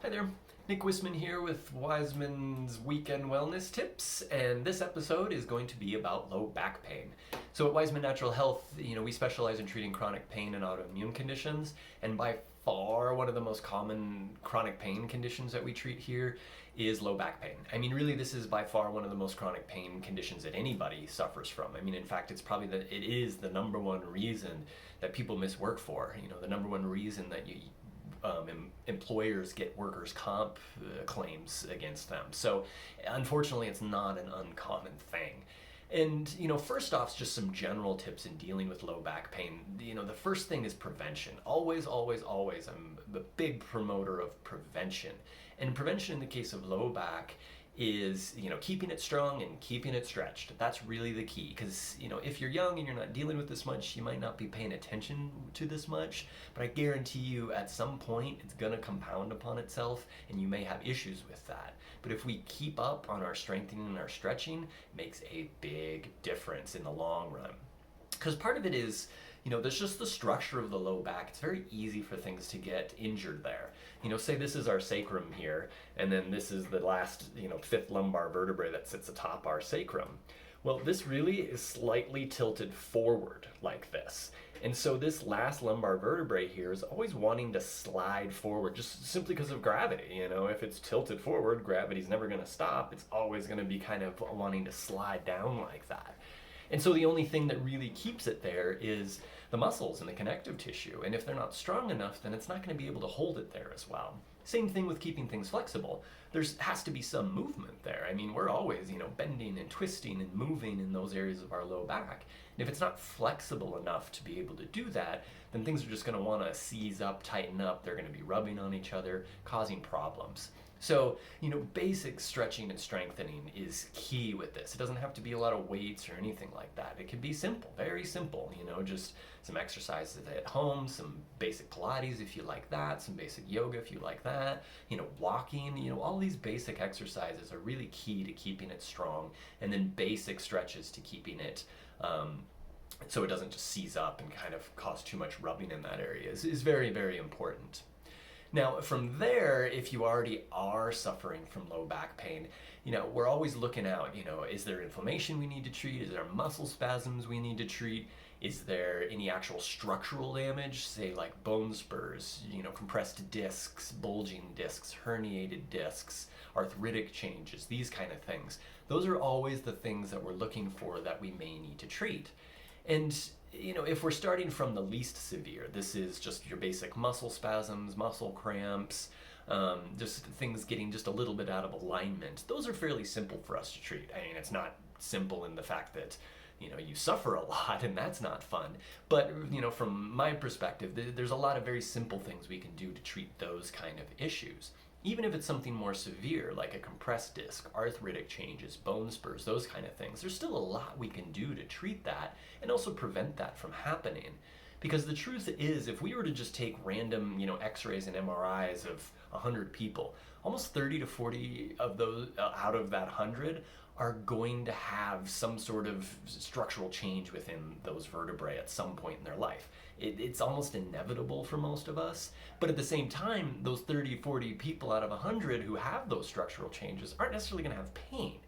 Hi there, Nick Wisman here with WISEMAN'S Weekend Wellness Tips, and this episode is going to be about low back pain. So at Wiseman Natural Health, we specialize in treating chronic pain and autoimmune conditions, and by far one of the most common chronic pain conditions that we treat here is low back pain. I mean, really, this is by far one of the most chronic pain conditions that anybody suffers from. I mean, in fact, it is the number one reason that people miss work for. The number one reason that employers get workers' comp claims against them. So unfortunately, it's not an uncommon thing. And, first off, just some general tips in dealing with low back pain. The first thing is prevention. Always, always, always, I'm a big promoter of prevention. And prevention in the case of low back is, keeping it strong and keeping it stretched. That's really the key, because, if you're young and you're not dealing with this much, you might not be paying attention to this much, but I guarantee you at some point it's going to compound upon itself and you may have issues with that. But if we keep up on our strengthening and our stretching, it makes a big difference in the long run. Because part of it is, there's just the structure of the low back. It's very easy for things to get injured there. Say this is our sacrum here, and then this is the last, fifth lumbar vertebrae that sits atop our sacrum. Well, this really is slightly tilted forward like this. And so this last lumbar vertebrae here is always wanting to slide forward, just simply because of gravity. If it's tilted forward, gravity's never going to stop. It's always going to be kind of wanting to slide down like that. And so the only thing that really keeps it there is the muscles and the connective tissue. And if they're not strong enough, then it's not going to be able to hold it there as well. Same thing with keeping things flexible. There has to be some movement there. I mean, we're always, bending and twisting and moving in those areas of our low back. And if it's not flexible enough to be able to do that, then things are just going to want to seize up, tighten up. They're going to be rubbing on each other, causing problems. So, basic stretching and strengthening is key with this. It doesn't have to be a lot of weights or anything like that. It can be simple, very simple, just some exercises at home, some basic Pilates if you like that, some basic yoga if you like that, walking, all these basic exercises are really key to keeping it strong, and then basic stretches to keeping it so it doesn't just seize up and kind of cause too much rubbing in that area is very, very important. Now, from there, if you already are suffering from low back pain, we're always looking out, is there inflammation we need to treat? Is there muscle spasms we need to treat? Is there any actual structural damage, say like bone spurs, compressed discs, bulging discs, herniated discs, arthritic changes, these kind of things. Those are always the things that we're looking for that we may need to treat. And if we're starting from the least severe, this is just your basic muscle spasms, muscle cramps, just things getting just a little bit out of alignment. Those are fairly simple for us to treat. I mean, it's not simple in the fact that, you suffer a lot and that's not fun. But, from my perspective, there's a lot of very simple things we can do to treat those kind of issues. Even if it's something more severe, like a compressed disc, arthritic changes, bone spurs, those kind of things, there's still a lot we can do to treat that and also prevent that from happening. Because the truth is, if we were to just take random, x-rays and MRIs of 100 people, almost 30 to 40 of those out of that 100 are going to have some sort of structural change within those vertebrae at some point in their life. It's almost inevitable for most of us, but at the same time, those 30, 40 people out of 100 who have those structural changes aren't necessarily going to have pain.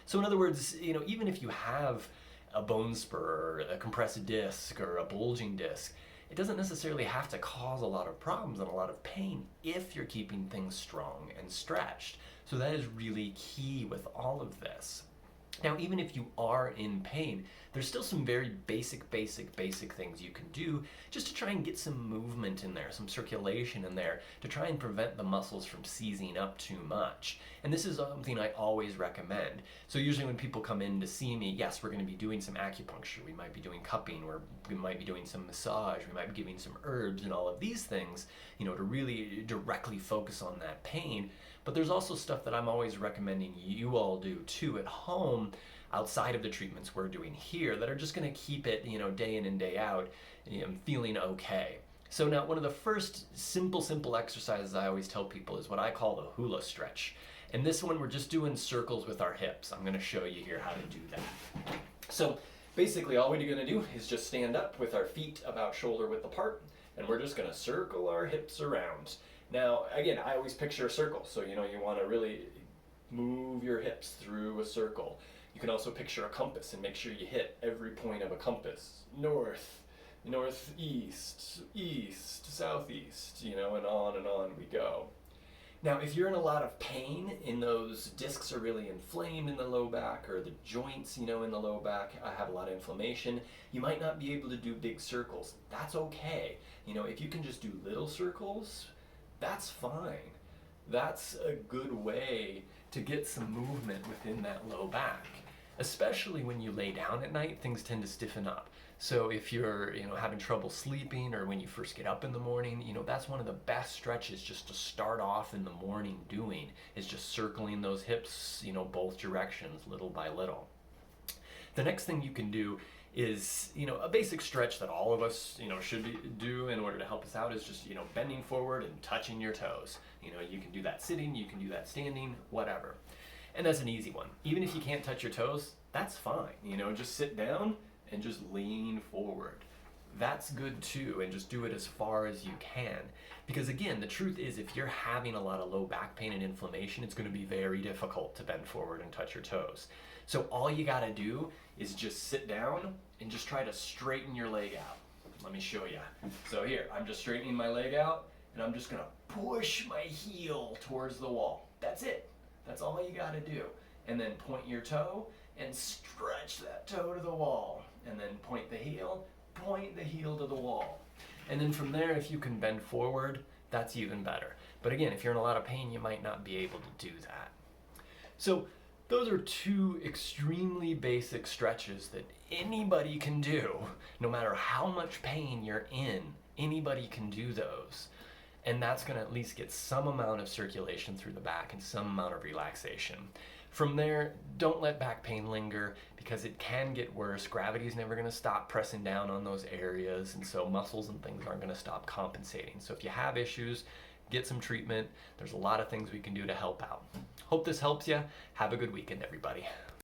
So in other words, even if you have a bone spur or a compressed disc or a bulging disc, it doesn't necessarily have to cause a lot of problems and a lot of pain if you're keeping things strong and stretched. So that is really key with all of this. Now, even if you are in pain, there's still some very basic things you can do just to try and get some movement in there, some circulation in there, to try and prevent the muscles from seizing up too much. And this is something I always recommend. So usually when people come in to see me, yes, we're going to be doing some acupuncture, we might be doing cupping, or we might be doing some massage, we might be giving some herbs and all of these things, to really directly focus on that pain. But there's also stuff that I'm always recommending you all do too at home, outside of the treatments we're doing here, that are just going to keep it, day in and day out, feeling okay. So now, one of the first simple exercises I always tell people is what I call the hula stretch. And this one, we're just doing circles with our hips. I'm going to show you here how to do that. So basically, all we're going to do is just stand up with our feet about shoulder width apart, and we're just going to circle our hips around. Now, again, I always picture a circle. So, you want to really move your hips through a circle. You can also picture a compass and make sure you hit every point of a compass. North, northeast, east, southeast, and on we go. Now, if you're in a lot of pain and those discs are really inflamed in the low back, or the joints, in the low back have a lot of inflammation, you might not be able to do big circles. That's okay. If you can just do little circles, that's fine. That's a good way to get some movement within that low back. Especially when you lay down at night, things tend to stiffen up. So if you're, having trouble sleeping, or when you first get up in the morning, that's one of the best stretches just to start off in the morning doing, is just circling those hips, both directions, little by little. The next thing you can do is, a basic stretch that all of us, should do in order to help us out is just, bending forward and touching your toes. You can do that sitting, you can do that standing, whatever. And that's an easy one. Even if you can't touch your toes, that's fine. Just sit down and just lean forward. That's good too, and just do it as far as you can. Because again, the truth is, if you're having a lot of low back pain and inflammation, it's going to be very difficult to bend forward and touch your toes. So all you got to do is just sit down and just try to straighten your leg out. Let me show you. So here, I'm just straightening my leg out, and I'm just going to push my heel towards the wall. That's it. That's all you got to do. And then point your toe and stretch that toe to the wall. And then point the heel to the wall. And then from there, if you can bend forward, that's even better. But again, if you're in a lot of pain, you might not be able to do that. So those are two extremely basic stretches that anybody can do. No matter how much pain you're in, anybody can do those. And that's going to at least get some amount of circulation through the back and some amount of relaxation. From there, don't let back pain linger, because it can get worse. Gravity is never going to stop pressing down on those areas, and so muscles and things aren't going to stop compensating. So if you have issues, get some treatment. There's a lot of things we can do to help out. Hope this helps you. Have a good weekend, everybody.